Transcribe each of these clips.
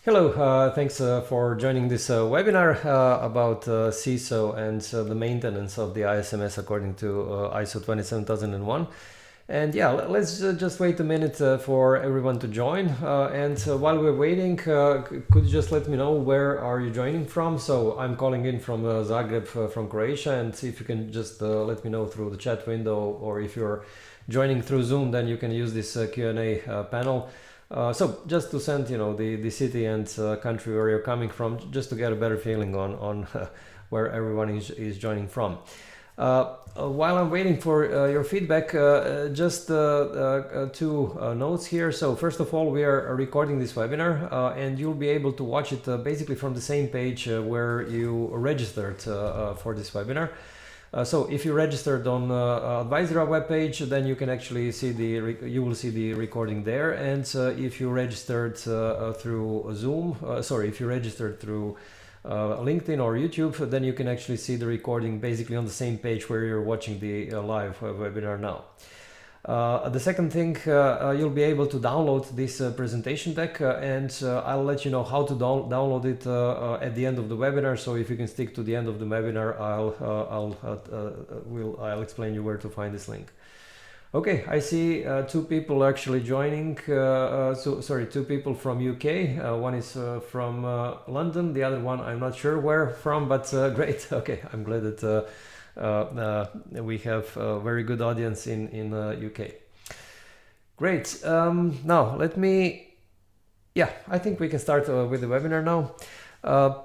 Hello, thanks for joining this webinar about CISO and the maintenance of the ISMS according to ISO 27001. And yeah, let's just wait a minute for everyone to join. And while we're waiting, could you just let me know where are you joining from? So I'm calling in from Zagreb, from Croatia, and if you can just let me know through the chat window, or if you're joining through Zoom, then you can use this Q&A panel. So just to send, the city and country where you're coming from, just to get a better feeling on where everyone is joining from. While I'm waiting for your feedback, just two notes here. So first of all, we are recording this webinar and you'll be able to watch it basically from the same page where you registered for this webinar. So if you registered on Advisera webpage, then you can actually see you will see the recording there. And if you registered through Zoom, if you registered through LinkedIn or YouTube, then you can actually see the recording basically on the same page where you're watching the live webinar now. The second thing, you'll be able to download this presentation deck, and I'll let you know how to download it at the end of the webinar. So if you can stick to the end of the webinar, I'll explain you where to find this link. Okay, I see two people actually joining. Two people from UK. One is from London. The other one I'm not sure where from, but great. Okay, I'm glad that we have a very good audience in UK. Great. Now I think we can start with the webinar now.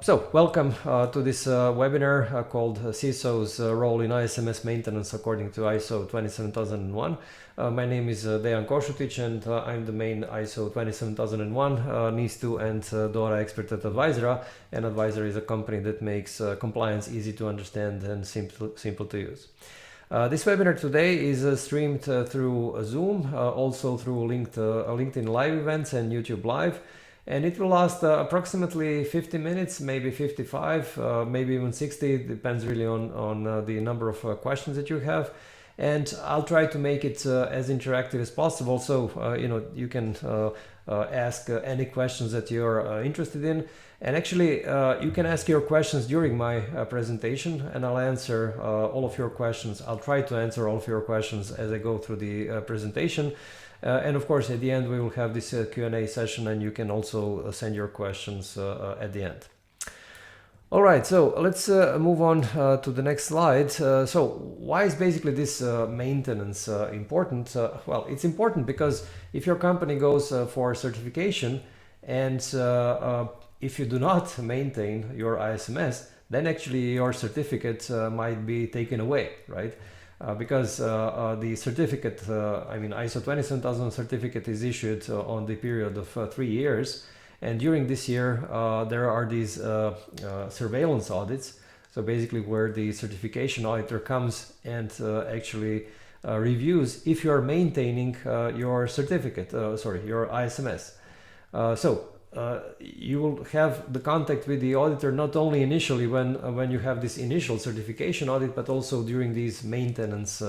So welcome to this webinar called CISO's Role in ISMS Maintenance According to ISO 27001. My name is Dejan Kosutic, and I'm the main ISO 27001 NIS2 and DORA expert at Advisera. And Advisera is a company that makes compliance easy to understand and simple to use. This webinar today is streamed through Zoom, also through LinkedIn Live events and YouTube Live. And it will last approximately 50 minutes, maybe 55, maybe even 60. It depends really on the number of questions that you have. And I'll try to make it as interactive as possible. So, you can ask any questions that you're interested in. And actually, you can ask your questions during my presentation, and I'll answer all of your questions. I'll try to answer all of your questions as I go through the presentation. And of course, at the end, we will have this Q&A session, and you can also send your questions at the end. All right, so let's move on to the next slide. So why is basically this maintenance important? Well, it's important because if your company goes for certification, and if you do not maintain your ISMS, then actually your certificate might be taken away, right? Because the certificate, ISO 27000 certificate is issued on the period of 3 years. And during this year, there are these surveillance audits. So basically where the certification auditor comes and actually reviews if you're maintaining your certificate, your ISMS. You will have the contact with the auditor not only initially when you have this initial certification audit, but also during these maintenance,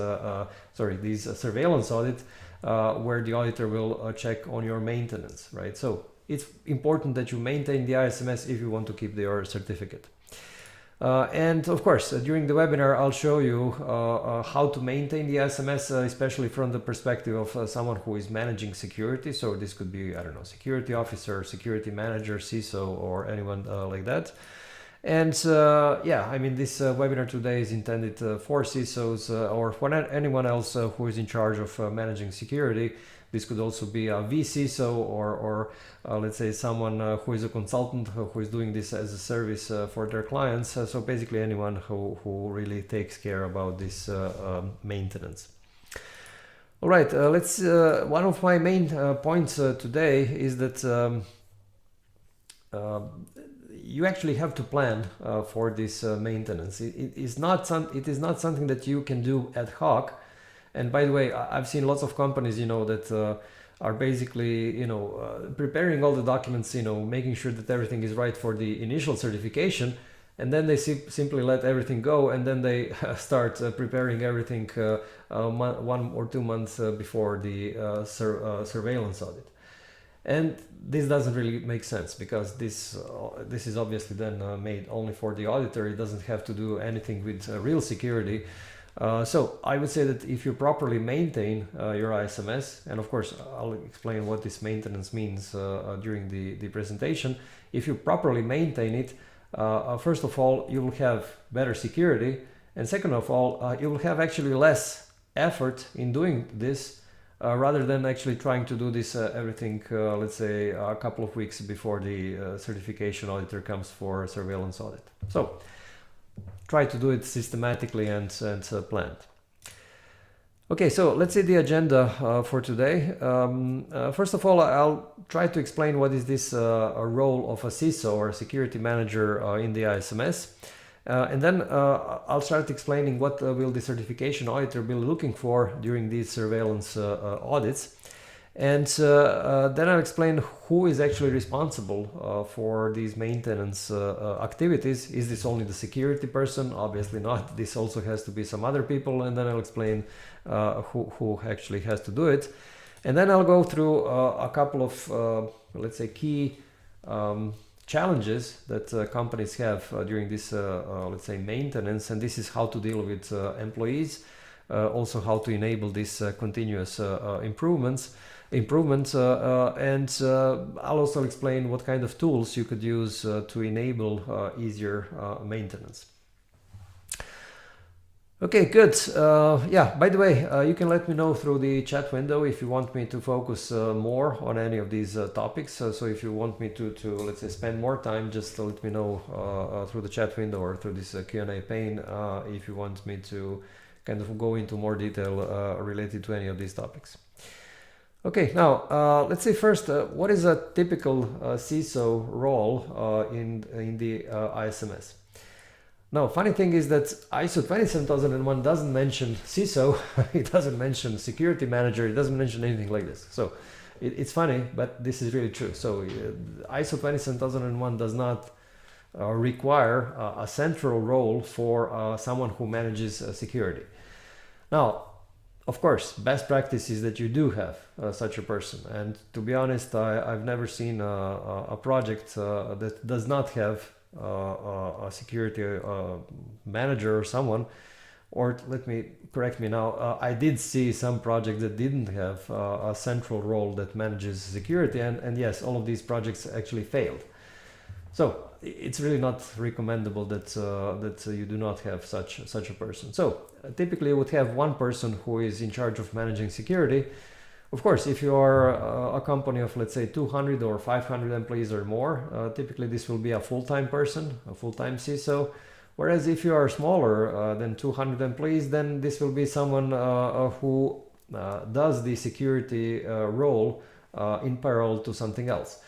these surveillance audit, where the auditor will check on your maintenance, right? So it's important that you maintain the ISMS if you want to keep your certificate. And of course, during the webinar, I'll show you how to maintain the ISMS, especially from the perspective of someone who is managing security. So this could be, security officer, security manager, CISO, or anyone like that. And this webinar today is intended for CISOs or for anyone else who is in charge of managing security. This could also be a vCISO or let's say someone who is a consultant who is doing this as a service for their clients. So basically anyone who really takes care about this maintenance. All right, one of my main points today is that you actually have to plan for this maintenance. It is not something that you can do ad hoc. And by the way, I've seen lots of companies, that are basically, preparing all the documents, making sure that everything is right for the initial certification, and then they simply let everything go, and then they start preparing everything 1 or 2 months before the surveillance audit. And this doesn't really make sense, because this is obviously then made only for the auditor. It doesn't have to do anything with real security. So I would say that if you properly maintain your ISMS, and of course I'll explain what this maintenance means during the presentation. If you properly maintain it, first of all, you will have better security, and second of all, you will have actually less effort in doing this, rather than actually trying to do this everything, let's say a couple of weeks before the certification auditor comes for surveillance audit. So try to do it systematically and planned. Okay, so let's see the agenda for today. First of all, I'll try to explain what is this role of a CISO or a security manager in the ISMS. And then I'll start explaining what will the certification auditor be looking for during these surveillance audits. And then I'll explain who is actually responsible for these maintenance activities. Is this only the security person? Obviously not. This also has to be some other people. And then I'll explain who actually has to do it. And then I'll go through a couple of, let's say, key challenges that companies have during this, let's say, maintenance. And this is how to deal with employees, also how to enable these continuous improvements, and I'll also explain what kind of tools you could use to enable easier maintenance. Okay, good. Yeah, by the way, you can let me know through the chat window if you want me to focus more on any of these topics. So if you want me to, let's say, spend more time, just let me know through the chat window or through this Q&A pane if you want me to kind of go into more detail related to any of these topics. Okay, now let's say first, what is a typical CISO role in the ISMS? Now, funny thing is that ISO 27001 doesn't mention CISO, it doesn't mention security manager, it doesn't mention anything like this. So it's funny, but this is really true. So ISO 27001 does not require a central role for someone who manages security. Now, of course, best practice is that you do have such a person. And to be honest, I've never seen a project that does not have a security manager or someone. Or correct me now, I did see some projects that didn't have a central role that manages security. And yes, all of these projects actually failed. So it's really not recommendable that you do not have such a person. So typically you would have one person who is in charge of managing security. Of course, if you are a company of, let's say, 200 or 500 employees or more, typically this will be a full-time person, a full-time CISO. Whereas if you are smaller than 200 employees, then this will be someone who does the security role in parallel to something else.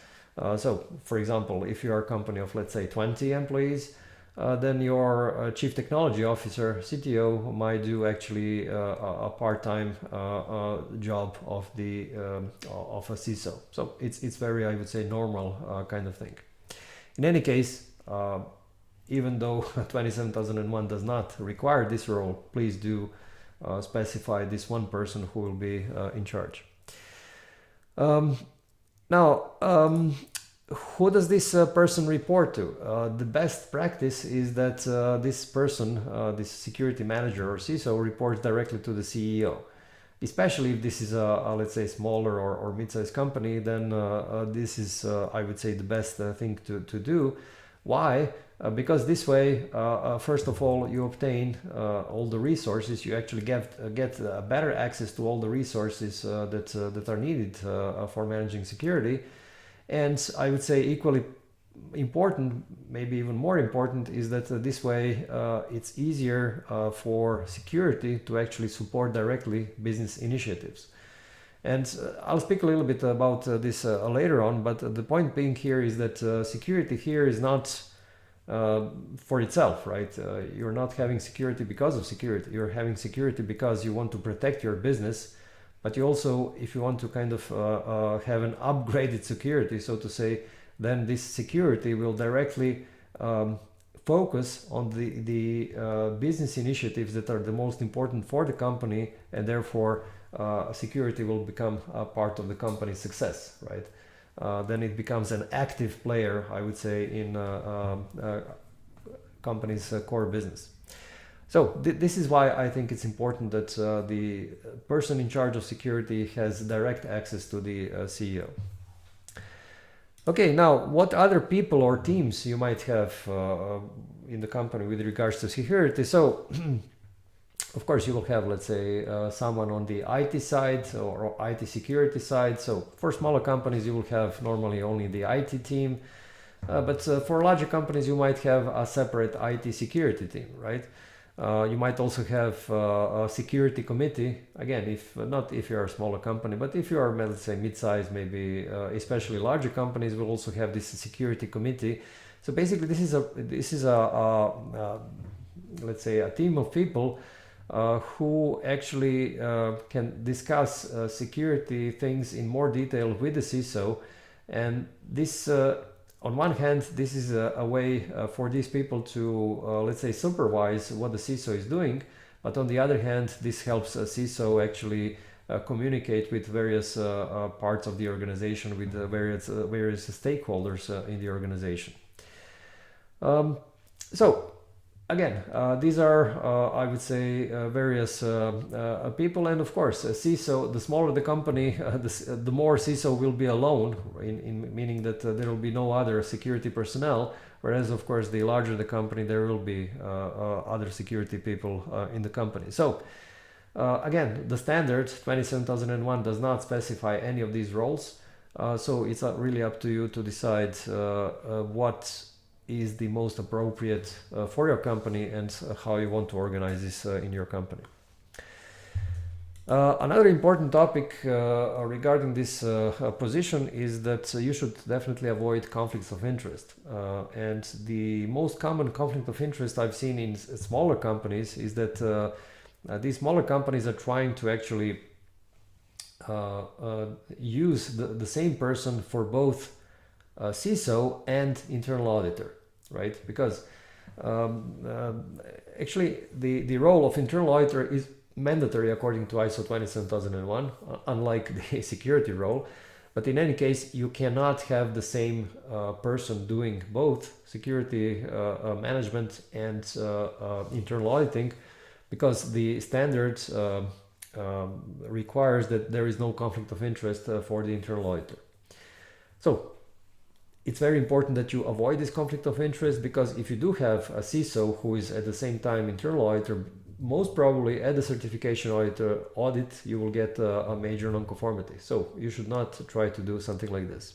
So, for example, if you are a company of, let's say, 20 employees, then your chief technology officer, CTO, might do actually a part-time job of a CISO. So it's very, I would say, normal kind of thing. In any case, even though 27001 does not require this role, please do specify this one person who will be in charge. Now, who does this person report to? The best practice is that this person, this security manager or CISO, reports directly to the CEO. Especially if this is a let's say, smaller or mid-sized company, then this is, I would say, the best thing to do. Why? Because this way, first of all, you obtain all the resources. You actually get better access to all the resources that are needed for managing security. And I would say equally important, maybe even more important, is that this way it's easier for security to actually support directly business initiatives. And I'll speak a little bit about this later on, but the point being here is that security here is not for itself, right? You're not having security because of security. You're having security because you want to protect your business, but you also, if you want to kind of have an upgraded security, so to say, then this security will directly focus on the business initiatives that are the most important for the company, and therefore security will become a part of the company's success, right? then it becomes an active player, I would say, in company's core business. So this is why I think it's important that the person in charge of security has direct access to the CEO. Okay, now what other people or teams you might have in the company with regards to security? So of course you will have, let's say, someone on the IT side or IT security side. So for smaller companies you will have normally only the IT team, but for larger companies you might have a separate IT security team, right? You might also have a security committee, again, if not if you're a smaller company, but if you are, let's say, mid-size, maybe especially larger companies will also have this security committee. So basically this is a let's say a team of people who actually can discuss security things in more detail with the CISO, and this on one hand, this is a way for these people to, let's say, supervise what the CISO is doing. But on the other hand, this helps a CISO actually communicate with various parts of the organization, with various stakeholders in the organization. So again, these are, I would say, various people, and of course, a CISO, the smaller the company, the more CISO will be alone, in meaning that there will be no other security personnel, whereas of course the larger the company, there will be other security people in the company. So again, the standard 27001 does not specify any of these roles, so it's really up to you to decide what is the most appropriate for your company and how you want to organize this in your company. Another important topic regarding this position is that you should definitely avoid conflicts of interest. And the most common conflict of interest I've seen in smaller companies is that these smaller companies are trying to actually use the same person for both CISO and internal auditor, right? Because actually the role of internal auditor is mandatory according to ISO 27001, unlike the security role. But in any case, you cannot have the same person doing both security management and internal auditing, because the standards requires that there is no conflict of interest for the internal auditor. So it's very important that you avoid this conflict of interest, because if you do have a CISO who is at the same time internal auditor, most probably at the certification audit you will get a major non-conformity. So you should not try to do something like this.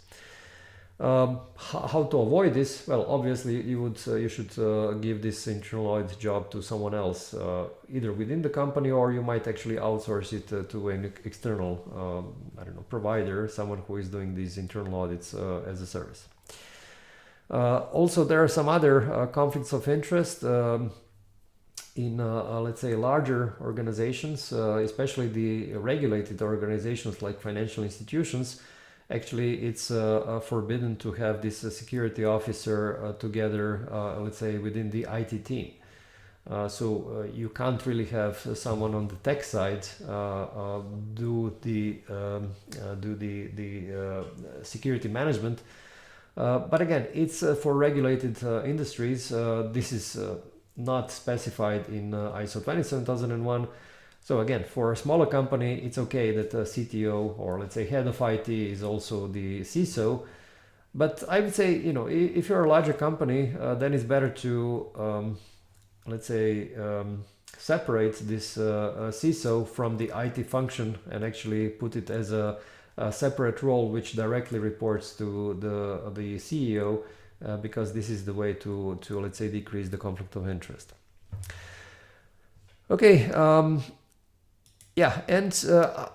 How to avoid this? Well, obviously you should give this internal audit job to someone else, either within the company, or you might actually outsource it to an external I don't know, provider, someone who is doing these internal audits as a service. Also, there are some other conflicts of interest in, let's say, larger organizations, especially the regulated organizations like financial institutions. Actually, it's forbidden to have this security officer together, let's say, within the IT team. So you can't really have someone on the tech side do the security management. But again, it's for regulated industries. This is not specified in ISO 27001. So again, for a smaller company, it's okay that a CTO or, let's say, head of IT is also the CISO. But I would say, you know, if you're a larger company, then it's better to, let's say, separate this CISO from the IT function and actually put it as a separate role which directly reports to the CEO, because this is the way to let's say, decrease the conflict of interest. Okay, yeah, and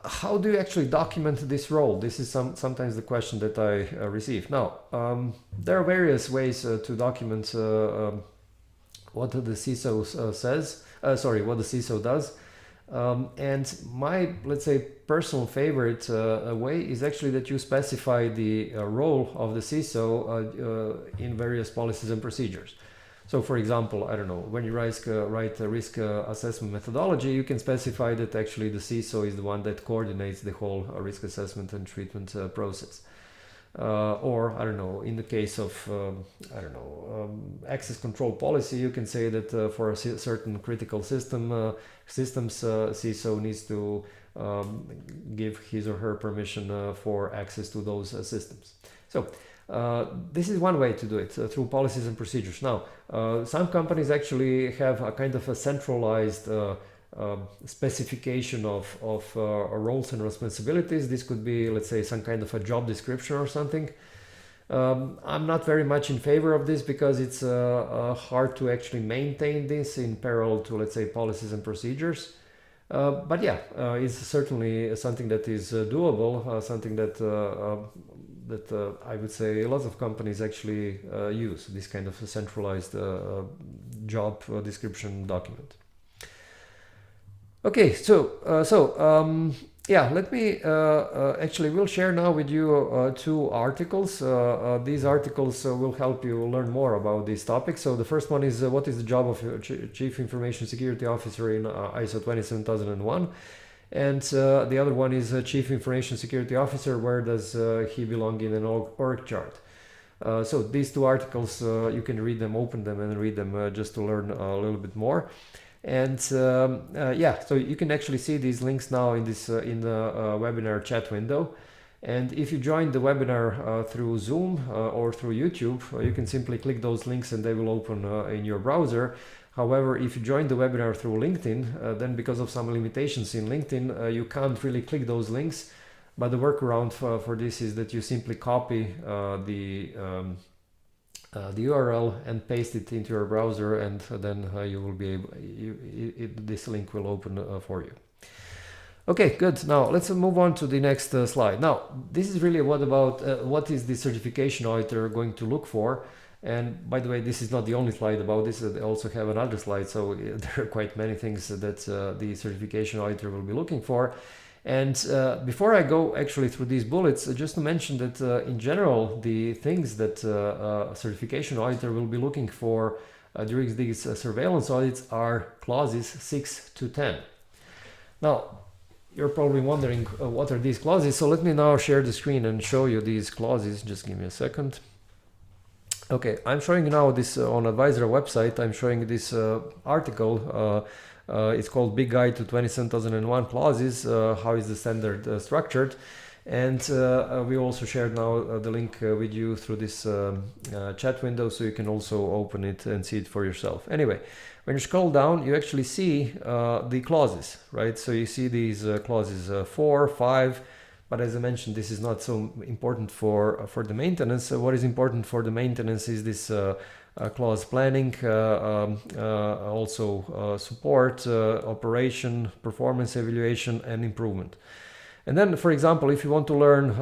how do you actually document this role? This is sometimes the question that I receive. Now, there are various ways to document what the CISO says. What the CISO does. And my, let's say, personal favorite way is actually that you specify the role of the CISO in various policies and procedures. So for example, I don't know, when you write a risk assessment methodology, you can specify that actually the CISO is the one that coordinates the whole risk assessment and treatment process. or I don't know, in the case of I don't know, access control policy, you can say that for a certain critical systems CISO needs to give his or her permission for access to those systems. So this is one way to do it, through policies and procedures. Now, some companies actually have a kind of a centralized specification of roles and responsibilities. This could be, let's say, some kind of a job description or something. I'm not very much in favor of this because it's hard to actually maintain this in parallel to, let's say, policies and procedures. But yeah, it's certainly something that is doable, something that I would say a lot of companies actually use, this kind of a centralized job description document. Okay, yeah, let me actually we'll share now with you two articles. These articles will help you learn more about this topic. So the first one is what is the job of Chief Information Security Officer in ISO 27001, and the other one is Chief Information Security Officer, where does he belong in an org chart. So these two articles, you can read them, open them and read them just to learn a little bit more. And yeah, so you can actually see these links now in this in the webinar chat window. And if you join the webinar through Zoom or through YouTube, you can simply click those links and they will open in your browser. However, if you join the webinar through LinkedIn, then because of some limitations in LinkedIn, you can't really click those links. But the workaround for this is that you simply copy the URL and paste it into your browser, and then you will be able, this link will open for you. Okay, good. Now let's move on to the next slide. Now, this is really what is the certification auditor going to look for? And by the way, this is not the only slide about this. They also have another slide, so there are quite many things that the certification auditor will be looking for. And before I go actually through these bullets, just to mention that in general, the things that a certification auditor will be looking for during these surveillance audits are clauses 6 to 10. Now, you're probably wondering what are these clauses. So let me now share the screen and show you these clauses. Just give me a second. Okay, I'm showing you now this on Advisera website. I'm showing this article. It's called Big Guide to 27001 Clauses, how is the standard structured. And we also shared now the link with you through this chat window, so you can also open it and see it for yourself. Anyway, when you scroll down, you actually see the clauses, right? So you see these clauses 4, 5, but as I mentioned, this is not so important for the maintenance. What is important for the maintenance is this clause planning, also support, operation, performance evaluation, and improvement. And then, for example, if you want to learn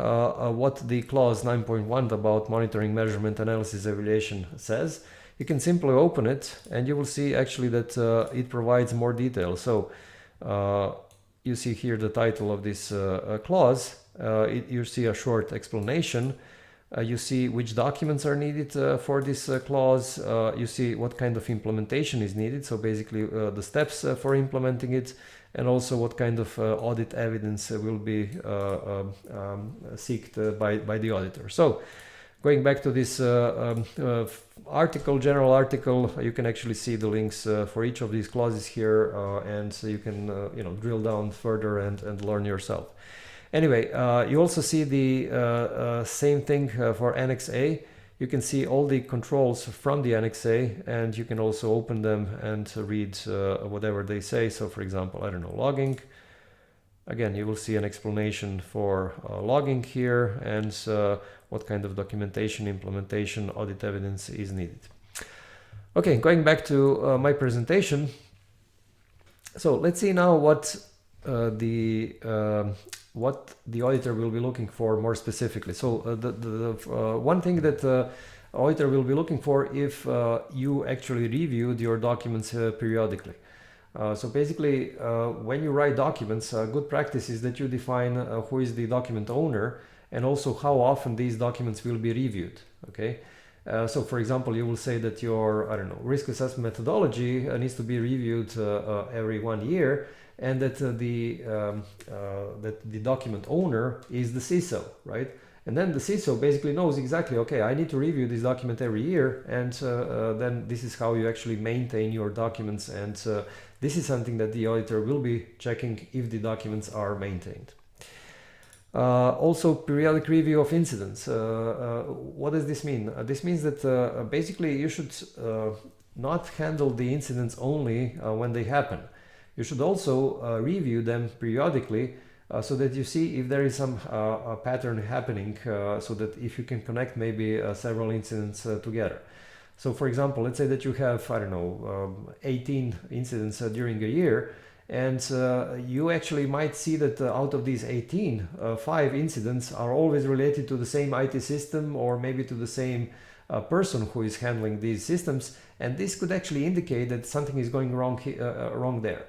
what the clause 9.1 about monitoring, measurement, analysis, evaluation says, you can simply open it and you will see actually that it provides more detail. So you see here the title of this clause, you see a short explanation. You see which documents are needed for this clause. You see what kind of implementation is needed. So basically the steps for implementing it, and also what kind of audit evidence will be sought by the auditor. So going back to this article, general article, you can actually see the links for each of these clauses here, and so you can drill down further and learn yourself. Anyway, you also see the same thing for Annex A. You can see all the controls from the Annex A, and you can also open them and read whatever they say. So for example, I don't know, logging. Again, you will see an explanation for logging here, and what kind of documentation, implementation, audit evidence is needed. Okay, going back to my presentation. So let's see now what the auditor will be looking for more specifically. So the one thing that auditor will be looking for if you actually reviewed your documents periodically. So basically, when you write documents, good practice is that you define who is the document owner and also how often these documents will be reviewed. Okay. So for example, you will say that your, I don't know, risk assessment methodology needs to be reviewed every 1 year, and that the document owner is the CISO, right? And then the CISO basically knows exactly, okay, I need to review this document every year, and then this is how you actually maintain your documents, and this is something that the auditor will be checking if the documents are maintained. Also, periodic review of incidents. What does this mean? This means that basically you should not handle the incidents only when they happen. You should also review them periodically so that you see if there is some pattern happening, so that if you can connect maybe several incidents together. So for example, let's say that you have, I don't know, 18 incidents during a year, and you actually might see that out of these 18, 5 incidents are always related to the same IT system, or maybe to the same person who is handling these systems, and this could actually indicate that something is going wrong there.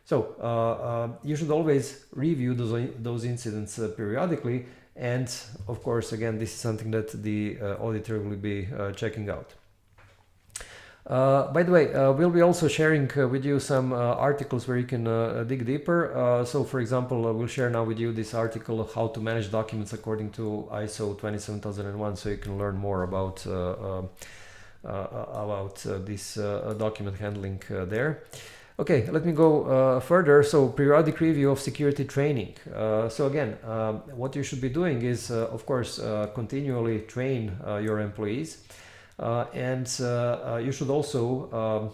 So you should always review those incidents periodically, and of course, again, this is something that the auditor will be checking out. By the way, we'll be also sharing with you some articles where you can dig deeper. So for example, we'll share now with you this article of how to manage documents according to ISO 27001, so you can learn more about this document handling there. Okay, let me go further. So periodic review of security training. So again, what you should be doing is, of course, continually train your employees. And you should also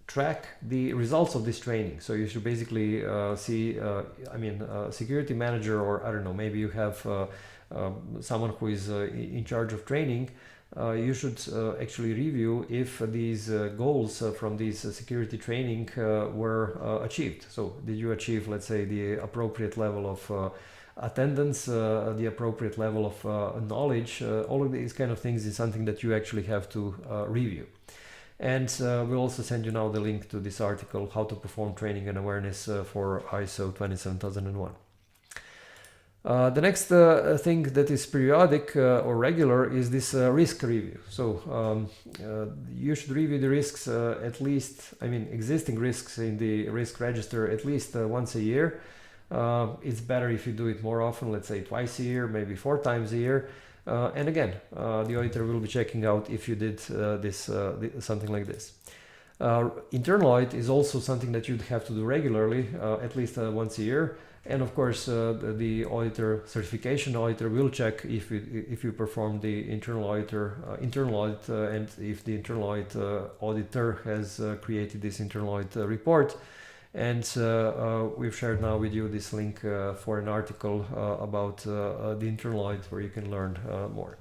track the results of this training. So you should basically see, security manager, or I don't know, maybe you have someone who is in charge of training. You should actually review if these goals from this security training were achieved. So did you achieve, let's say, the appropriate level of attendance, the appropriate level of knowledge? All of these kind of things is something that you actually have to review. And we'll also send you now the link to this article, how to perform training and awareness for ISO 27001. The next thing that is periodic or regular is this risk review. So you should review the risks at least, existing risks in the risk register at least once a year. It's better if you do it more often, let's say twice a year, maybe 4 times a year. And again, the auditor will be checking out if you did something like this. Internal audit is also something that you'd have to do regularly, at least once a year. And of course, the certification auditor will check if you perform the internal audit, and if the internal audit auditor has created this internal audit report. And we've shared now with you this link for an article about the internal audit, where you can learn more.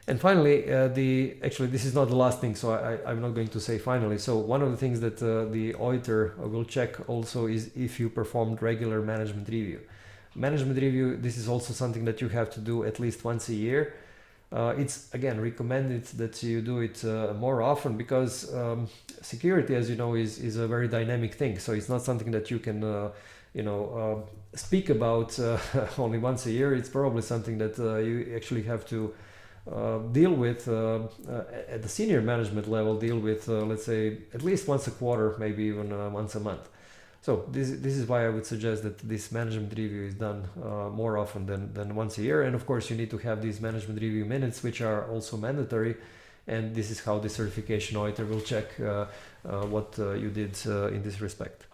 And finally, actually this is not the last thing, so I'm not going to say finally. So one of the things that the auditor will check also is if you performed regular management review. Management review, this is also something that you have to do at least once a year. It's again recommended that you do it more often, because security, as you know, is a very dynamic thing. So it's not something that you can speak about only once a year. It's probably something that you actually have to deal with at the senior management level, deal with let's say at least once a quarter, maybe even once a month. So this is why I would suggest that this management review is done more often than once a year. And of course you need to have these management review minutes, which are also mandatory, and this is how the certification auditor will check what you did in this respect.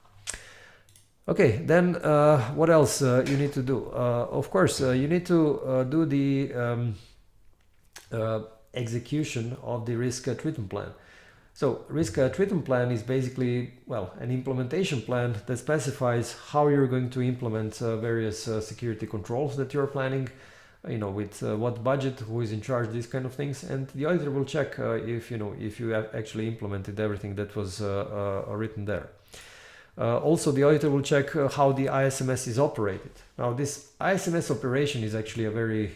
Okay, then what else you need to do? Of course you need to do the execution of the risk treatment plan. So risk treatment plan is basically, well, an implementation plan that specifies how you're going to implement various security controls that you're planning, with what budget, who is in charge, these kind of things. And the auditor will check if you have actually implemented everything that was written there. Also, the auditor will check how the ISMS is operated. Now, this ISMS operation is actually a very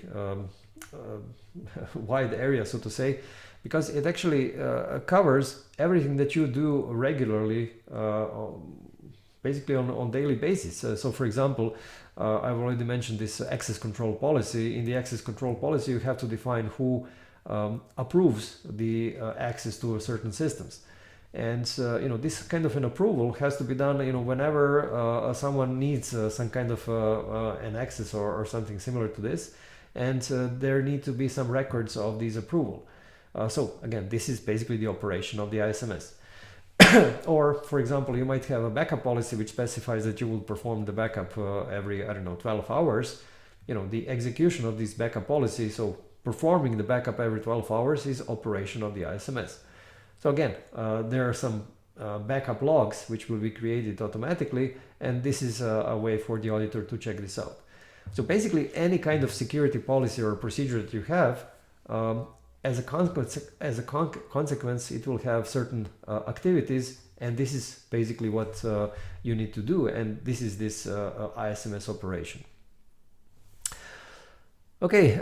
wide area, so to say, because it actually covers everything that you do regularly, basically on daily basis. So for example, I've already mentioned this access control policy. In the access control policy, you have to define who approves the access to certain systems. And this kind of an approval has to be done whenever someone needs some kind of an access or something similar to this. and there need to be some records of this approval. So again, this is basically the operation of the ISMS. Or, for example, you might have a backup policy which specifies that you will perform the backup every, I don't know, 12 hours. You know, the execution of this backup policy, so performing the backup every 12 hours is operation of the ISMS. So again, there are some backup logs which will be created automatically, and this is a way for the auditor to check this out. So basically, any kind of security policy or procedure that you have, as a consequence, it will have certain activities, and this is basically what you need to do, and this is this ISMS operation. Okay,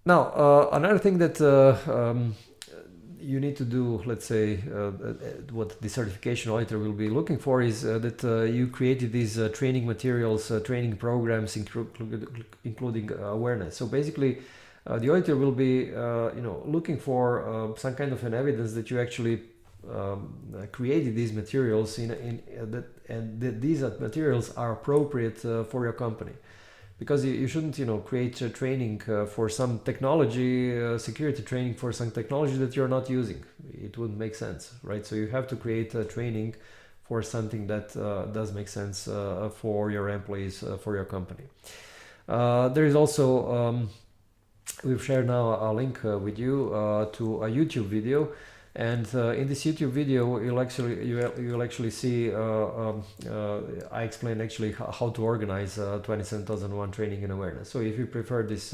now another thing that you need to do, let's say, what the certification auditor will be looking for is that you created these training materials, training programs, including awareness. So basically, the auditor will be, looking for some kind of an evidence that you actually created these materials and that these materials are appropriate for your company. Because you shouldn't, create training for some technology, security training for some technology that you're not using. It wouldn't make sense, right? So you have to create training for something that does make sense for your employees, for your company. There is also, we've shared now a link with you to a YouTube video. And in this YouTube video, you'll actually see I explain actually how to organize 27001 training and awareness. So if you prefer this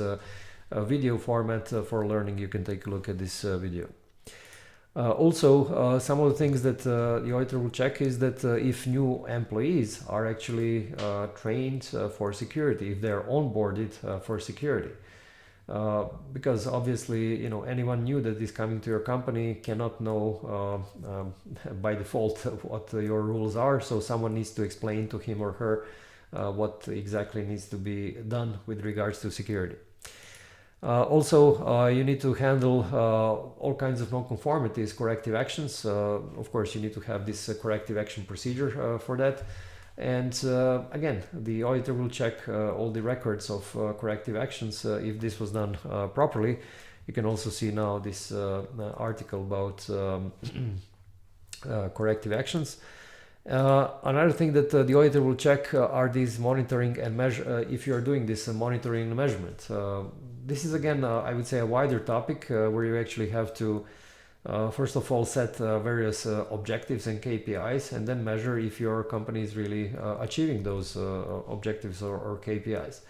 video format for learning, you can take a look at this video. Also, some of the things that the auditor will check is that if new employees are actually trained for security, if they're onboarded for security. Because obviously, anyone new that is coming to your company cannot know by default what your rules are. So someone needs to explain to him or her what exactly needs to be done with regards to security. Also, you need to handle all kinds of non-conformities, corrective actions. Of course, you need to have this corrective action procedure for that. And again, the auditor will check all the records of corrective actions if this was done properly. You can also see now this article about corrective actions. Another thing that the auditor will check are these monitoring and measure, if you are doing this monitoring and measurement. This is again, I would say, a wider topic where you actually have to first of all, set various objectives and KPIs, and then measure if your company is really achieving those objectives or KPIs.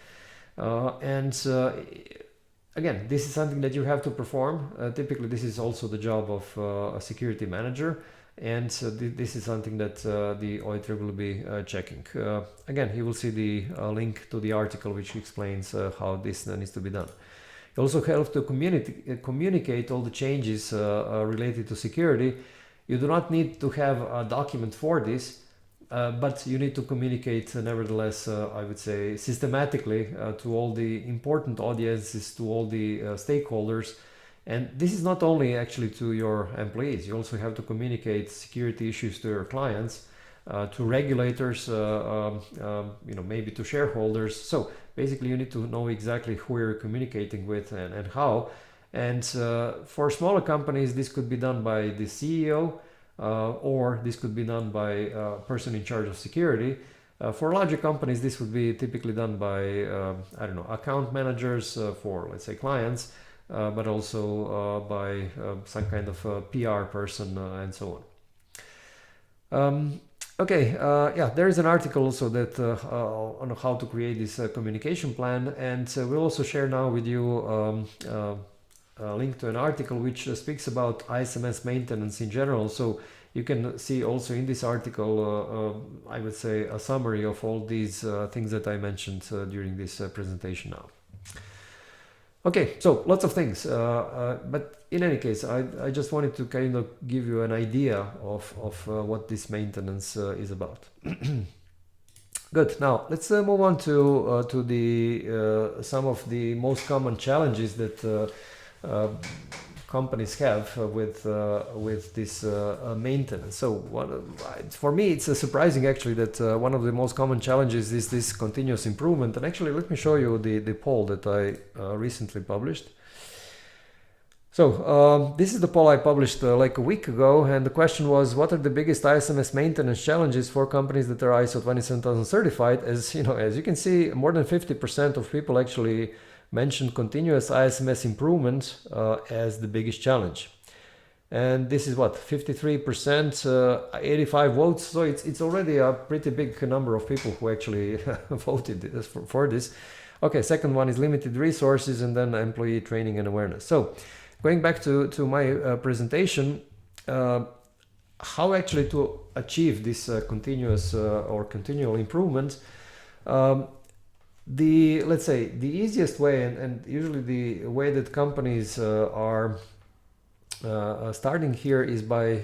Again, this is something that you have to perform. Typically, this is also the job of a security manager, and this is something that the auditor will be checking. Again, you will see the link to the article which explains how this needs to be done. You also have to communicate all the changes related to security. You do not need to have a document for this, but you need to communicate nevertheless, I would say, systematically to all the important audiences, to all the stakeholders. And this is not only actually to your employees. You also have to communicate security issues to your clients, to regulators, maybe to shareholders. So basically, you need to know exactly who you're communicating with and how. And for smaller companies, this could be done by the CEO, or this could be done by a person in charge of security. For larger companies, this would be typically done by, account managers for, let's say, clients, but also by some kind of PR person and so on. Okay, there is an article also that on how to create this communication plan, and we'll also share now with you a link to an article which speaks about ISMS maintenance in general. So you can see also in this article, I would say, a summary of all these things that I mentioned during this presentation now. Okay, so lots of things, but in any case, I just wanted to kind of give you an idea of what this maintenance is about. Good. Now let's move on to the some of the most common challenges that companies have with this maintenance. So for me, it's surprising actually that one of the most common challenges is this continuous improvement. And actually, let me show you the poll that I recently published. So this is the poll I published like a week ago, and the question was, what are the biggest ISMS maintenance challenges for companies that are ISO 27000 certified? As you can see, more than 50% of people actually mentioned continuous ISMS improvement as the biggest challenge. And this is what, 53%, 85 votes. So it's already a pretty big number of people who actually voted for this. Okay, second one is limited resources, and then employee training and awareness. So going back to my presentation, how actually to achieve this continuous or continual improvement. Let's say the easiest way, and usually the way that companies are starting here is by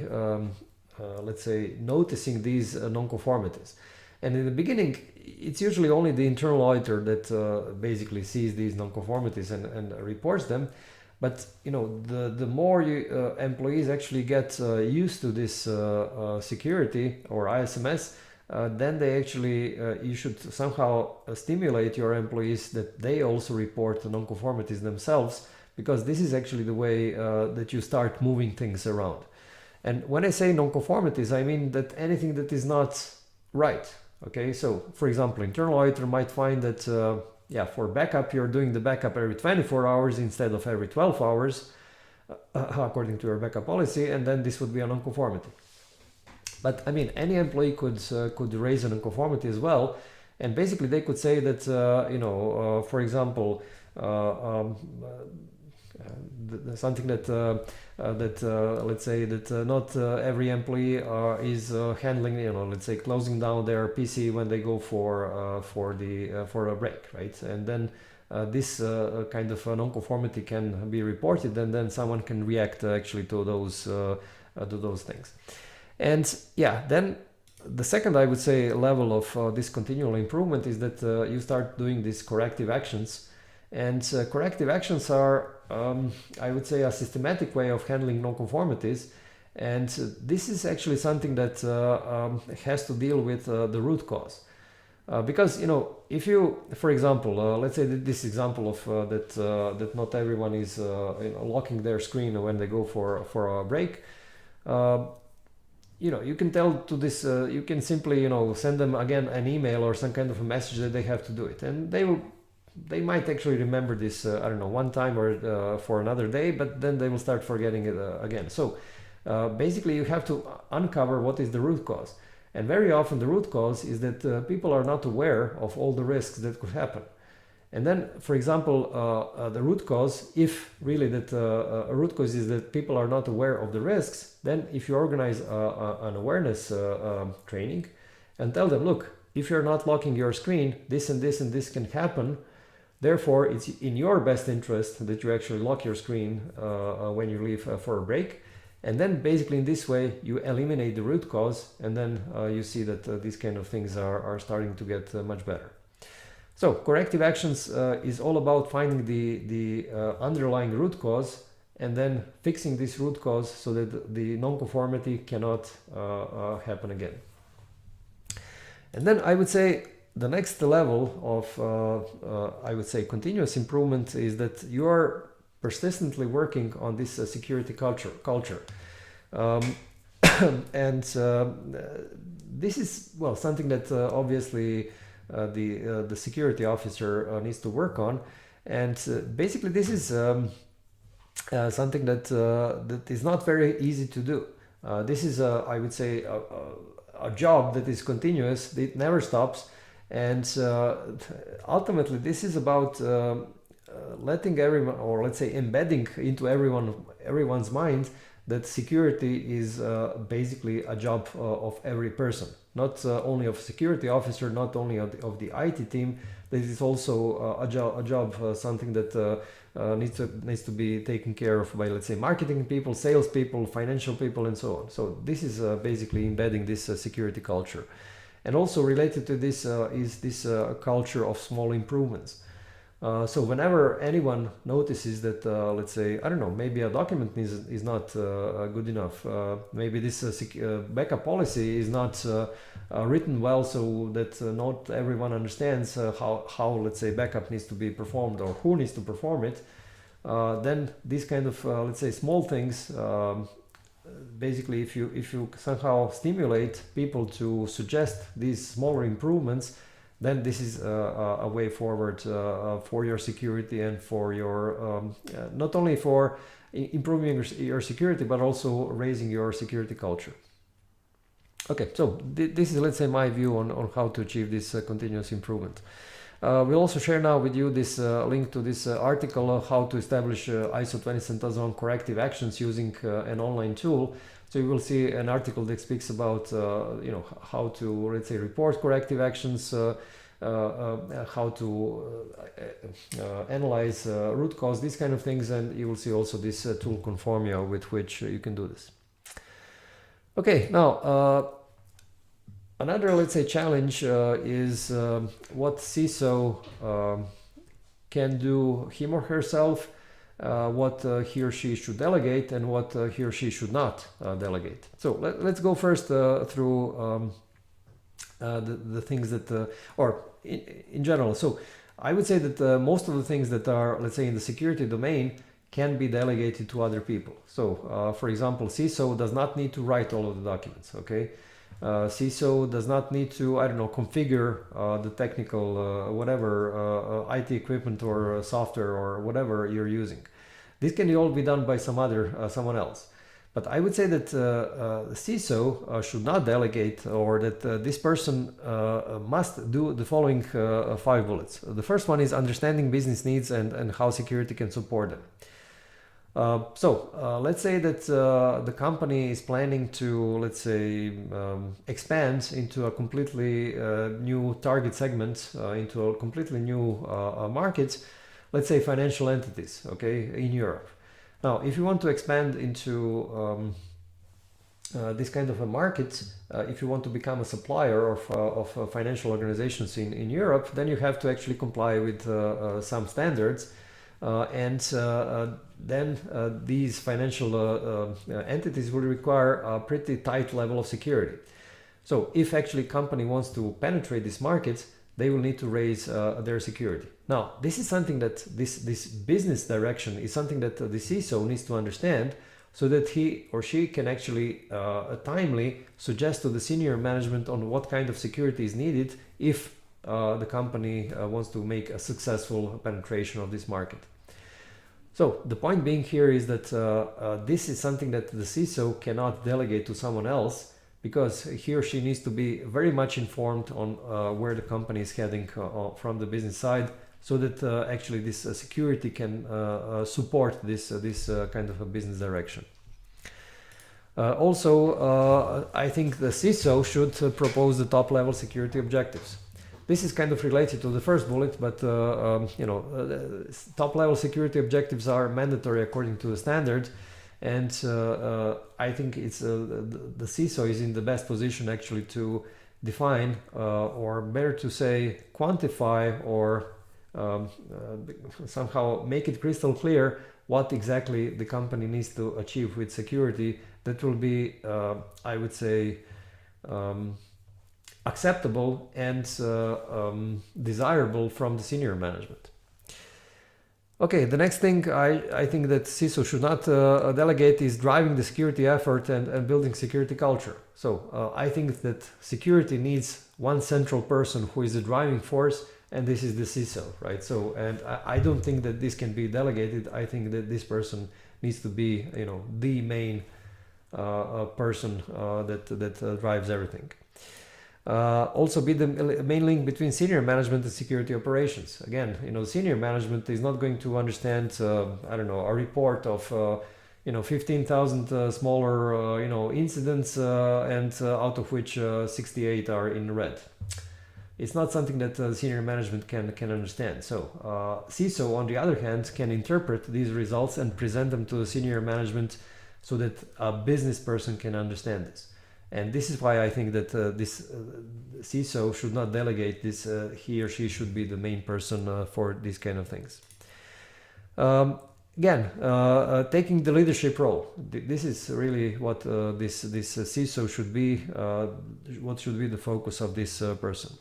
let's say noticing these non-conformities. And in the beginning, it's usually only the internal auditor that basically sees these non-conformities and reports them. But the more employees actually get used to this security or ISMS, then they actually you should somehow stimulate your employees that they also report the non-conformities themselves, because this is actually the way that you start moving things around. And when I say non-conformities, I mean that anything that is not right. Okay, so for example, internal auditor might find that for backup, you're doing the backup every 24 hours instead of every 12 hours, according to your backup policy, and then this would be a non-conformity. But I mean, any employee could raise a non-conformity as well, and basically they could say that for example, something that let's say that not every employee is handling, let's say closing down their PC when they go for a break, right? And then this kind of non-conformity can be reported, and then someone can react actually to those things. And yeah, then the second, I would say, level of this continual improvement is that you start doing these corrective actions. And corrective actions are, I would say, a systematic way of handling non-conformities. And this is actually something that has to deal with the root cause. Because, if you, for example, let's say this example of that not everyone is locking their screen when they go for a break. You can tell to this, you can simply, send them again an email or some kind of a message that they have to do it. And they might actually remember this, I don't know, one time or for another day, but then they will start forgetting it again. So basically you have to uncover what is the root cause. And very often the root cause is that people are not aware of all the risks that could happen. And then, for example, the root cause, if really that a root cause is that people are not aware of the risks, then if you organize an awareness training and tell them, look, if you're not locking your screen, this and this and this can happen. Therefore, it's in your best interest that you actually lock your screen when you leave for a break. And then basically in this way, you eliminate the root cause, and then you see that these kind of things are starting to get much better. So corrective actions is all about finding the underlying root cause and then fixing this root cause so that the non-conformity cannot happen again. And then I would say the next level of, I would say, continuous improvement is that you are persistently working on this security culture. And this is, well, something that obviously the security officer needs to work on. And basically this is something that is not very easy to do. This is, I would say, a job that is continuous, it never stops. And ultimately this is about letting everyone, or let's say embedding into everyone's mind that security is basically a job of every person, not only of security officer, not only of the IT team. This is also a job, something that needs to be taken care of by, let's say, marketing people, sales people, financial people, and so on. So this is basically embedding this security culture. And also related to this is this culture of small improvements. So whenever anyone notices that, let's say, I don't know, maybe a document is not good enough, maybe this backup policy is not written well, so that not everyone understands how, let's say, backup needs to be performed or who needs to perform it, then these kind of, let's say, small things, basically, if you somehow stimulate people to suggest these smaller improvements, then this is a way forward for your security and for your, not only for improving your security, but also raising your security culture. Okay, so this is, let's say, my view on how to achieve this continuous improvement. We'll also share now with you this link to this article, how to establish ISO 27001 corrective actions using an online tool. So you will see an article that speaks about how to, let's say, report corrective actions, how to analyze root cause, these kind of things, and you will see also this tool 𝗂𝗵𝗶𝘀 with which you can do this. Okay, now another, let's say, challenge is what CISO can do him or herself, what he or she should delegate, and what he or she should not delegate. So let's go first through the things that, or in general. So I would say that most of the things that are, let's say, in the security domain can be delegated to other people. So for example, CISO does not need to write all of the documents, okay? CISO does not need to, I don't know, configure the technical, whatever, IT equipment or software or whatever you're using. This can all be done by someone else. But I would say that CISO should not delegate, or that this person must do the following 5 bullets. The first one is understanding business needs and how security can support them. Let's say that the company is planning to, let's say, expand into a completely new target segment, into a completely new market, let's say financial entities, okay, in Europe. Now, if you want to expand into this kind of a market, if you want to become a supplier of financial organizations in Europe, then you have to actually comply with some standards. Then these financial entities will require a pretty tight level of security. So if actually a company wants to penetrate this market, they will need to raise their security. Now, this is something that this business direction is something that the CISO needs to understand, so that he or she can actually timely suggest to the senior management on what kind of security is needed if the company wants to make a successful penetration of this market. So the point being here is that this is something that the CISO cannot delegate to someone else, because he or she needs to be very much informed on where the company is heading from the business side, so that actually this security can support this kind of a business direction. Also, I think the CISO should propose the top-level security objectives. This is kind of related to the first bullet, but top-level security objectives are mandatory according to the standard, and I think it's the CISO is in the best position actually to define, or better to say, quantify, or somehow make it crystal clear what exactly the company needs to achieve with security that will be, I would say, acceptable and desirable from the senior management. Okay, the next thing I think that CISO should not delegate is driving the security effort and building security culture. So I think that security needs one central person who is the driving force, and this is the CISO, right? So, and I don't think that this can be delegated. I think that this person needs to be, the main person that drives everything. Also be the main link between senior management and security operations. Again, senior management is not going to understand, I don't know, a report of 15,000 smaller incidents, and out of which 68 are in red. It's not something that senior management can understand. So CISO, on the other hand, can interpret these results and present them to the senior management so that a business person can understand this. And this is why I think that this CISO should not delegate this. He or she should be the main person for these kind of things. Again, taking the leadership role. This is really what this CISO should be. What should be the focus of this person.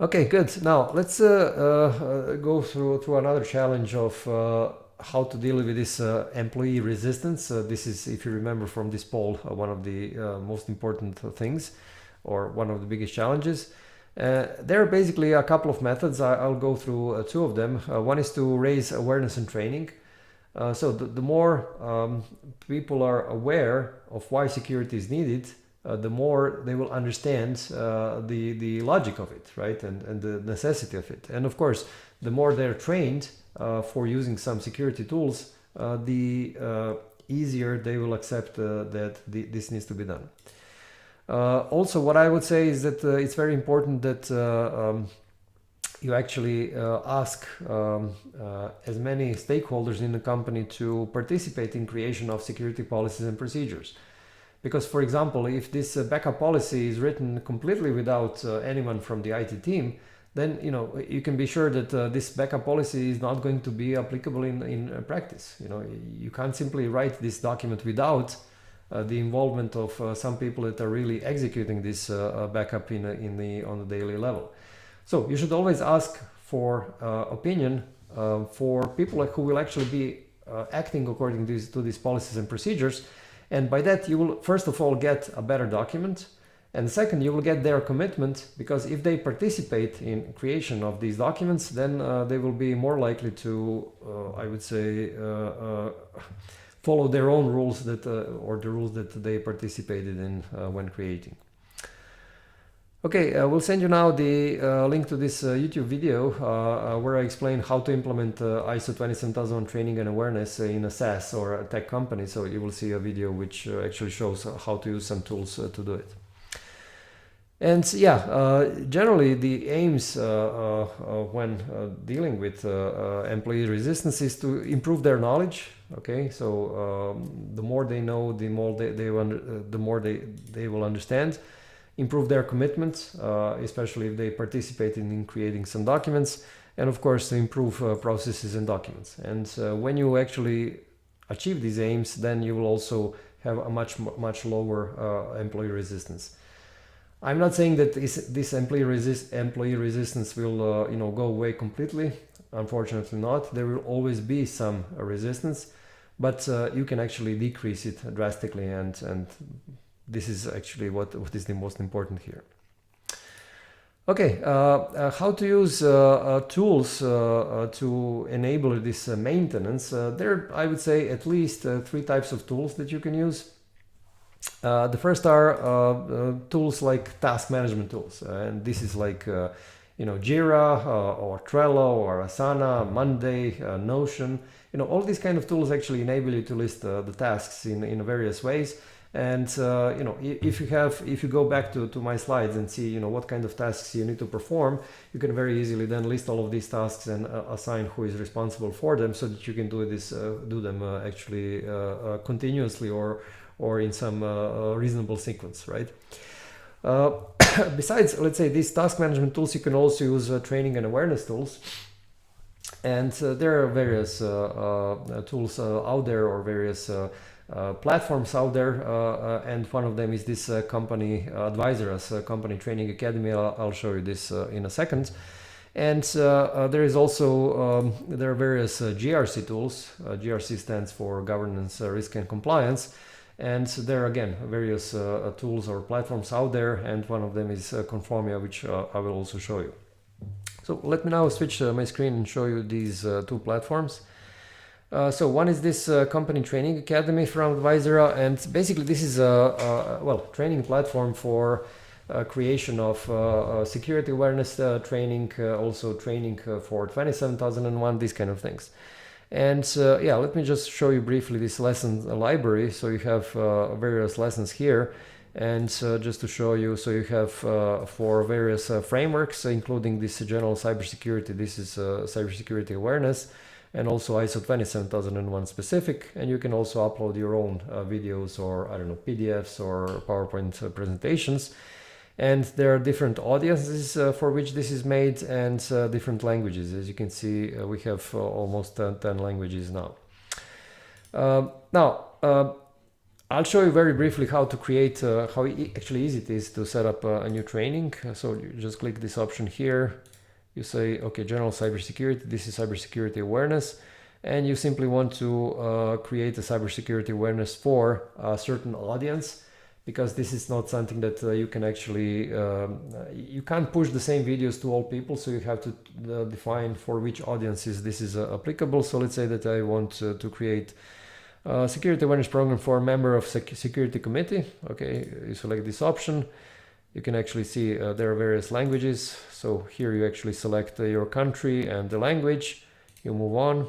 Okay, good. Now let's go through another challenge of how to deal with this employee resistance. This is, if you remember from this poll, one of the most important things, or one of the biggest challenges. There are basically a couple of methods. I'll go through two of them. One is to raise awareness and training. So the more people are aware of why security is needed, the more they will understand the logic of it, right, and the necessity of it. And of course, the more they're trained for using some security tools, the easier they will accept that this needs to be done. Also, what I would say is that it's very important that you actually ask as many stakeholders in the company to participate in creation of security policies and procedures. Because, for example, if this backup policy is written completely without anyone from the IT team, then you can be sure that this backup policy is not going to be applicable in practice. You can't simply write this document without the involvement of some people that are really executing this backup on the daily level. So you should always ask for opinion for people who will actually be acting according to these policies and procedures. And by that, you will first of all get a better document, and second, you will get their commitment, because if they participate in creation of these documents, then they will be more likely to, I would say, follow their own rules or the rules that they participated in when creating. Okay, we'll send you now the link to this YouTube video where I explain how to implement ISO 27001 training and awareness in a SaaS or a tech company. So you will see a video which actually shows how to use some tools to do it. And yeah, generally the aims when dealing with employee resistance is to improve their knowledge. Okay, so the more they know, the more they will understand. Improve their commitment, especially if they participate in creating some documents, and of course to improve processes and documents. And when you actually achieve these aims, then you will also have a much lower employee resistance. I'm not saying that this employee resistance will go away completely. Unfortunately not. There will always be some resistance, but you can actually decrease it drastically, and this is actually what is the most important here. Okay, how to use tools to enable this maintenance. There are, I would say, at least 3 types of tools that you can use. The first are tools like task management tools, and this is like Jira or Trello or Asana, Monday, Notion. All these kind of tools actually enable you to list the tasks in various ways. And if you go back to my slides and see what kind of tasks you need to perform, you can very easily then list all of these tasks and assign who is responsible for them, so that you can do them actually continuously or in some reasonable sequence, right? Besides, let's say, these task management tools, you can also use training and awareness tools. And there are various tools out there, or various platforms out there, and one of them is this company, Advisera's company training academy. I'll show you this in a second. And there is also there are various GRC tools. GRC stands for governance, risk and compliance. And there are again various tools or platforms out there, and one of them is Conformia, which I will also show you. So let me now switch my screen and show you these 2 platforms. So one is this company training academy from Advisera, and basically this is a training platform for creation of security awareness training, also training for 27001, these kind of things. And yeah, let me just show you briefly this lesson library. So you have various lessons here, and just to show you, so you have for various frameworks, including this general cybersecurity. This is cybersecurity awareness. and also ISO 27001 specific, and you can also upload your own videos or, I don't know, PDFs or PowerPoint presentations. And there are different audiences for which this is made, and different languages. As you can see, we have almost 10 languages now. I'll show you very briefly how to create, how actually easy it is to set up a new training. So you just click this option here. You say, okay, general cybersecurity, this is cybersecurity awareness. And you simply want to create a cybersecurity awareness for a certain audience, because this is not something that you can actually, you can't push the same videos to all people. So you have to define for which audiences this is applicable. So let's say that I want to create a security awareness program for a member of security committee. Okay, you select this option. You can actually see there are various languages. So here you actually select your country and the language. You move on.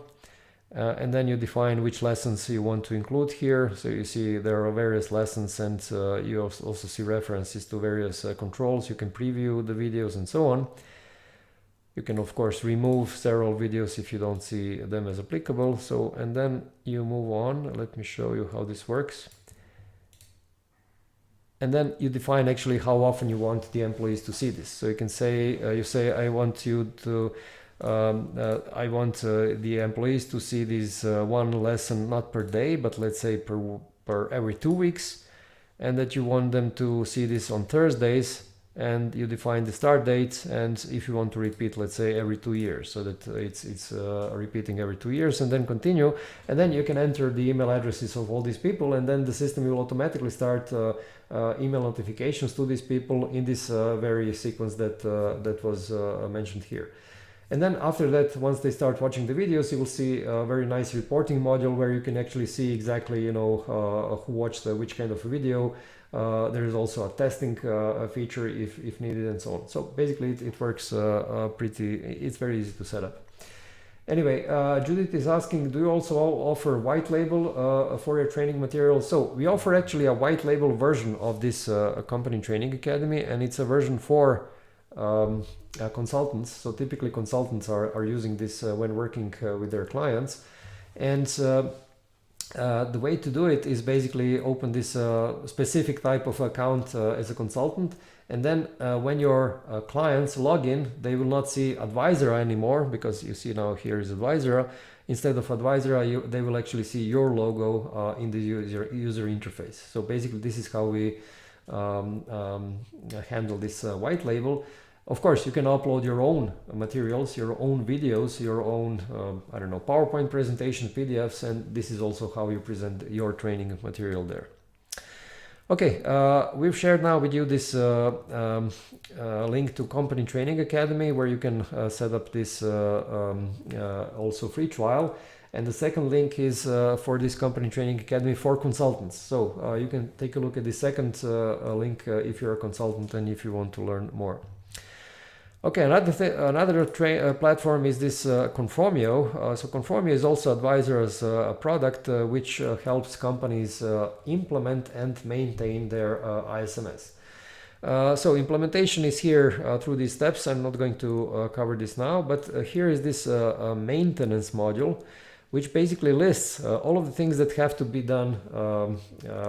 And then you define which lessons you want to include here. So you see there are various lessons, and you also see references to various controls. You can preview the videos and so on. You can of course remove several videos if you don't see them as applicable. So, and then you move on. Let me show you how this works. And then you define actually how often you want the employees to see this. So you can say, you say, I want you to I want the employees to see this one lesson not per day, but let's say per every 2 weeks, and that you want them to see this on Thursdays, and you define the start date, and if you want to repeat, let's say every 2 years, so that it's repeating every 2 years, and then continue, and then you can enter the email addresses of all these people, and then the system will automatically start email notifications to these people in this very sequence that that was mentioned here. And then after that, once they start watching the videos, you will see a very nice reporting module where you can actually see exactly, you know, who watched which kind of video. There is also a testing feature if needed, and so on. So basically it works it's very easy to set up. Anyway, Judith is asking, do you also offer white label for your training material? So we offer actually a white label version of this company training academy, and it's a version for consultants. So typically consultants are using this when working with their clients, and the way to do it is basically open this specific type of account as a consultant, and then when your clients log in, they will not see Advisera anymore, because you see now here is Advisera. Instead of Advisera, they will actually see your logo in the user interface. So basically this is how we handle this white label. Of course, you can upload your own materials, your own videos, your own, I don't know, PowerPoint presentations, PDFs, and this is also how you present your training material there. Okay, we've shared now with you this link to Company Training Academy, where you can set up this also free trial. And the second link is for this Company Training Academy for consultants. So you can take a look at the second link if you're a consultant and if you want to learn more. Okay, another platform is this 𝗂𝗲𝗶𝘀𝗀. So 𝗂𝗲𝗶𝗀𝗀𝗀 is also Advisera's product which helps companies implement and maintain their ISMS. So implementation is here through these steps. I'm not going to cover this now, but here is this maintenance module, which basically lists all of the things that have to be done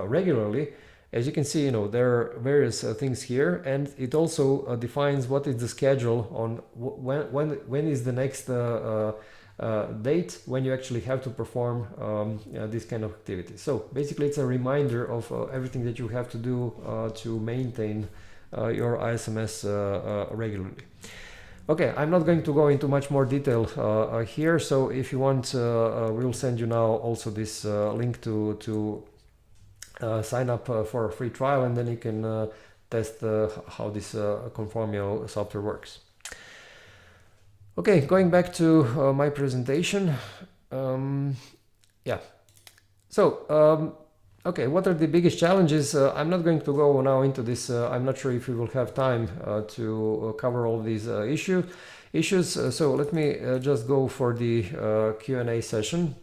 regularly. As you can see, you know, there are various things here, and it also defines what is the schedule on when is the next date when you actually have to perform this kind of activity. So basically it's a reminder of everything that you have to do to maintain your ISMS regularly. Okay, I'm not going to go into much more detail here, so if you want, we'll send you now also this link to sign up for a free trial, and then you can test how this 𝗂𝗲𝗶𝘀𝗀𝗀 software works. Okay, going back to my presentation. Yeah. So, okay, what are the biggest challenges? I'm not going to go now into this. I'm not sure if we will have time to cover all these issues. So let me just go for the Q&A session.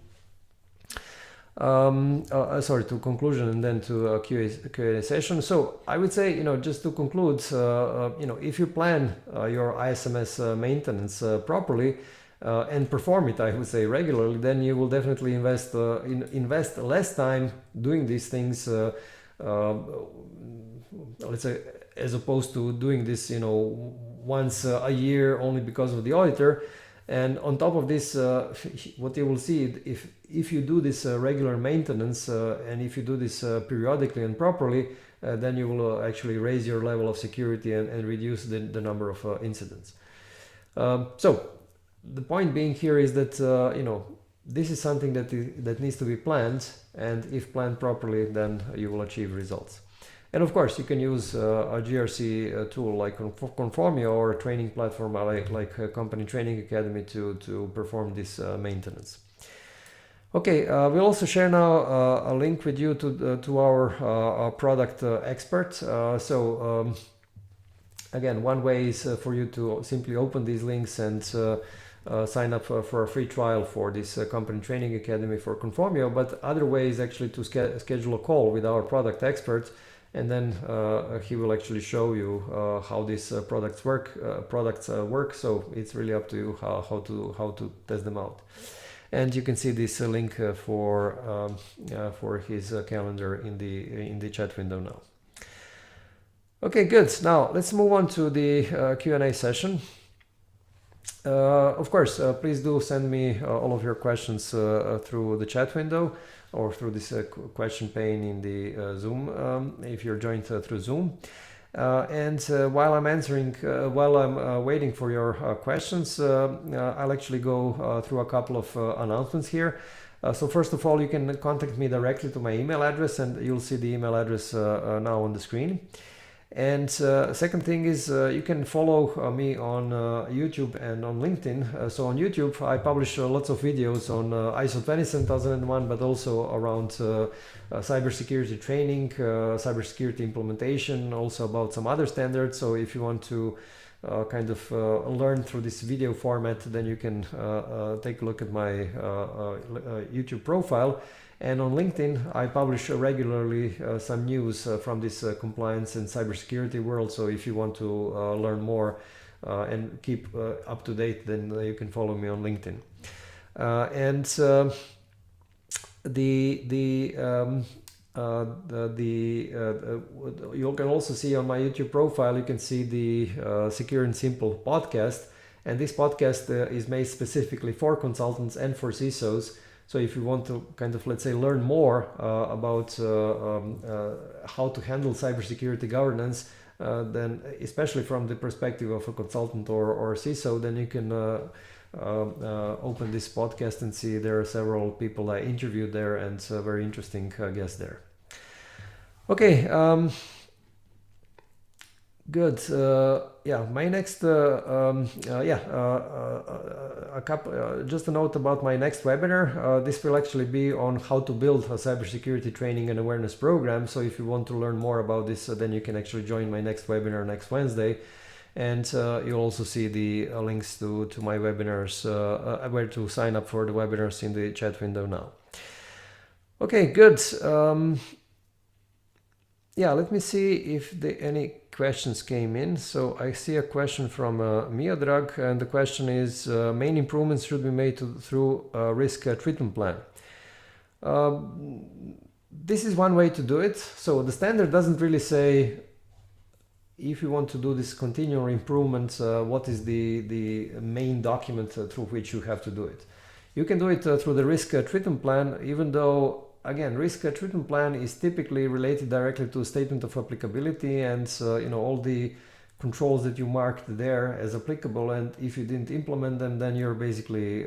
Sorry, to conclusion and then to a Q&A session. So I would say, you know, just to conclude, you know, if you plan your ISMS maintenance properly, and perform it, I would say, regularly, then you will definitely invest less time doing these things, let's say, as opposed to doing this, once a year only because of the auditor. And on top of this, what you will see, if you do this regular maintenance and if you do this periodically and properly, then you will actually raise your level of security and reduce the number of incidents. So the point being here is that this is something that needs to be planned, and if planned properly, then you will achieve results. And of course, you can use a GRC tool like Conformio or a training platform like Company Training Academy to perform this maintenance. Okay, we'll also share now a link with you to our product expert. Again, one way is for you to simply open these links and sign up for a free trial for this Company Training Academy for Conformio, but other way is actually to schedule a call with our product expert, and then he will actually show you how these products work. So it's really up to you how to test them out. And you can see this link for his calendar in the chat window now. Okay, good. Now let's move on to the Q&A session. Of course, please do send me all of your questions through the chat window or through this question pane in the Zoom, if you're joined through Zoom. And while I'm waiting for your questions, I'll actually go through a couple of announcements here. So first of all, you can contact me directly to my email address, and you'll see the email address now on the screen. And second thing is you can follow me on YouTube and on LinkedIn. So on YouTube, I publish lots of videos on ISO 27001, but also around cybersecurity training, cybersecurity implementation, also about some other standards. So if you want to kind of learn through this video format, then you can take a look at my YouTube profile. And on LinkedIn, I publish regularly some news from this compliance and cybersecurity world. So if you want to learn more and keep up to date, then you can follow me on LinkedIn. You can also see on my YouTube profile, you can see the Secure and Simple podcast. And this podcast is made specifically for consultants and for CISOs. So if you want to kind of, let's say, learn more about how to handle cybersecurity governance, then especially from the perspective of a consultant or CISO, then you can open this podcast and see there are several people I interviewed there and very interesting guests there. Okay. Good. My next, just a note about my next webinar. This will actually be on how to build a cybersecurity training and awareness program. So if you want to learn more about this, then you can actually join my next webinar next Wednesday. And you'll also see the links to my webinars, where to sign up for the webinars in the chat window now. Okay, good. Let me see if any questions came in. So I see a question from Miodrag, and the question is, main improvements should be made through a risk treatment plan. This is one way to do it. So the standard doesn't really say, if you want to do this continual improvement, what is the main document through which you have to do it. You can do it through the risk treatment plan, even though, again, risk treatment plan is typically related directly to statement of applicability and all the controls that you marked there as applicable. And if you didn't implement them, then you're basically,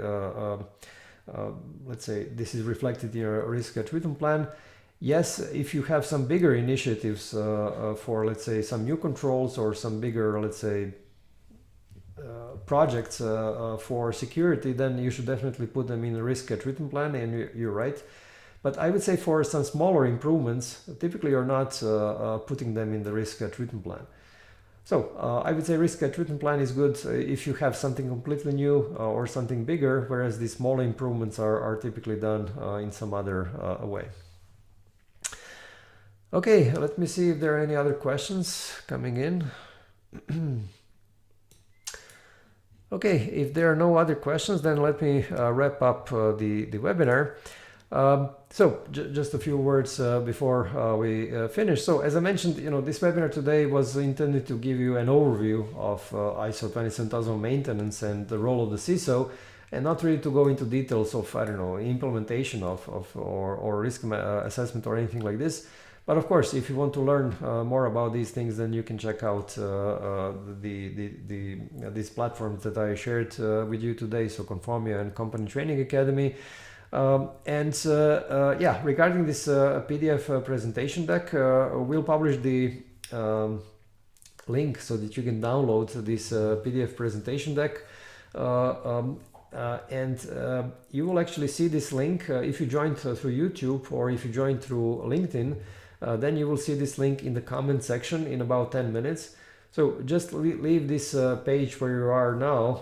let's say, this is reflected in your risk treatment plan. Yes, if you have some bigger initiatives for, let's say, some new controls or some bigger, let's say, projects for security, then you should definitely put them in a risk treatment plan, and you're right. But I would say for some smaller improvements, typically you're not putting them in the risk treatment plan. So I would say risk treatment plan is good if you have something completely new or something bigger, whereas the smaller improvements are typically done in some other way. Okay, let me see if there are any other questions coming in. Okay, if there are no other questions, then let me wrap up the webinar. Just a few words before we finish. So as I mentioned, this webinar today was intended to give you an overview of ISO 27001 maintenance and the role of the CISO, and not really to go into details of, I don't know, implementation or risk assessment or anything like this. But of course, if you want to learn more about these things, then you can check out these platforms that I shared with you today. So 𝗂𝗲𝗶𝘀 and Company Training Academy. Yeah, regarding this PDF presentation deck, we'll publish the link so that you can download this PDF presentation deck. You will actually see this link if you joined through YouTube or if you joined through LinkedIn. Then you will see this link in the comment section in about 10 minutes. So just leave this page where you are now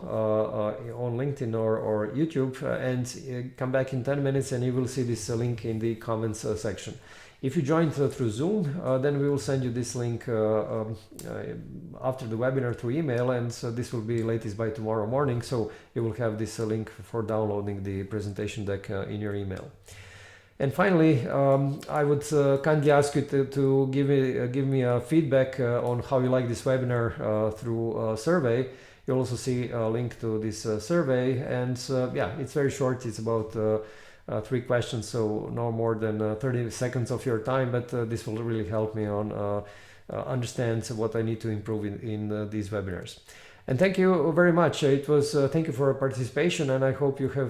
on LinkedIn or YouTube and come back in 10 minutes and you will see this link in the comments section. If you joined through Zoom, then we will send you this link after the webinar through email, and so this will be latest by tomorrow morning. So you will have this link for downloading the presentation deck in your email. And finally, I would kindly ask you to give me a feedback on how you like this webinar through a survey. You'll also see a link to this survey, and yeah, it's very short. It's about 3 questions, so no more than 30 seconds of your time, but this will really help me on understand what I need to improve in these webinars. And thank you very much. Thank you for your participation, and I hope you have